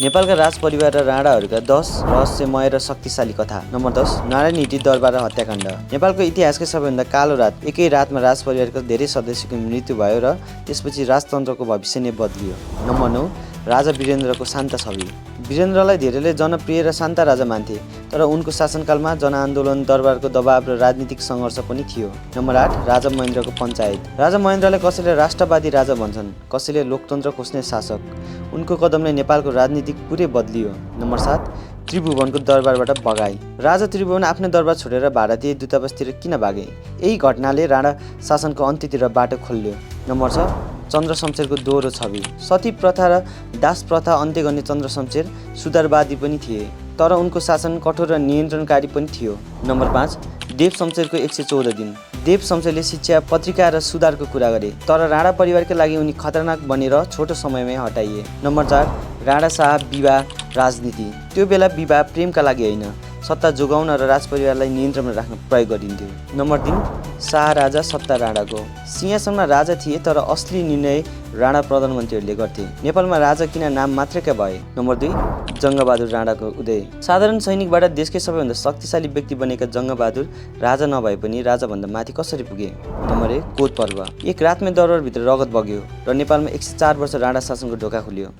नेपालका राज परिवार र राणाहरूका 10 रहस्यमय र शक्तिशाली कथा। नम्बर 10 नारायणहिटी दरबार र हत्याकाण्ड। नेपालको इतिहासकै सबैभन्दा कालो रात। एकै रातमा राज परिवारका धेरै सदस्यको मृत्यु भयो र त्यसपछि राजतन्त्रको भविष्य नै बदलियो। नम्बर 9 राजा वीरेन्द्रको शान्त छवि। वीरेन्द्रलाई धेरैले जनप्रिय र शान्त राजा मान्थे, तर उनको शासनकालमा जनआन्दोलन, दरबारको दबाव र राजनीतिक सङ्घर्ष पनि थियो। नम्बर 8 राजा महेन्द्रको पञ्चायत। राजा महेन्द्रलाई कसैले राष्ट्रवादी राजा भन्छन्, कसैले लोकतन्त्र खोज्ने शासक। उनको कदमले नेपालको राजनीति पुरै बदलियो। नम्बर 7 त्रिभुवनको दरबारबाट भगाई। राजा त्रिभुवन आफ्नो दरबार छोडेर भारतीय दूतावासतिर किन भागे? यही घटनाले राणा शासनको अन्त्यतिर बाटो खोल्यो। नम्बर 6 चन्द्र शमशेरको दोहोरो छवि। सती प्रथा र दास प्रथा अन्त्य गर्ने चन्द्र शमशेर सुधारवादी पनि थिए, तर उनको शासन कठोर र नियन्त्रणकारी पनि थियो। नम्बर 5 देव शमशेरको 114 दिन। देव शमशेरले शिक्षा, पत्रिका र सुधारको कुरा गरे, तर राणा परिवारका लागि उनी खतरनाक बनेर छोटो समयमै हटाइए। नम्बर 4 राणा शाह विवाह राजनीति। त्यो बेला विवाह प्रेमका लागि होइन, सत्ता जोगाउन र राजपरिवारलाई नियन्त्रणमा राख्न प्रयोग गरिन्थ्यो। नम्बर 3 शाह राजा सत्ता राणाको। सिंहासनमा राजा थिए, तर असली निर्णय राणा प्रधानमन्त्रीहरूले गर्थे। नेपालमा राजा किन नाम मात्रैका भए? नम्बर 2 जङ्गबहादुर राणाको उदय। साधारण सैनिकबाट देशकै सबैभन्दा शक्तिशाली व्यक्ति बनेका जङ्गबहादुर राजा नभए पनि राजाभन्दा माथि कसरी पुगे? नम्बर 1 कोत पर्व। एक रातमै दरबारभित्र रगत बग्यो र नेपालमा 104 वर्ष राणा शासनको ढोका खुल्यो।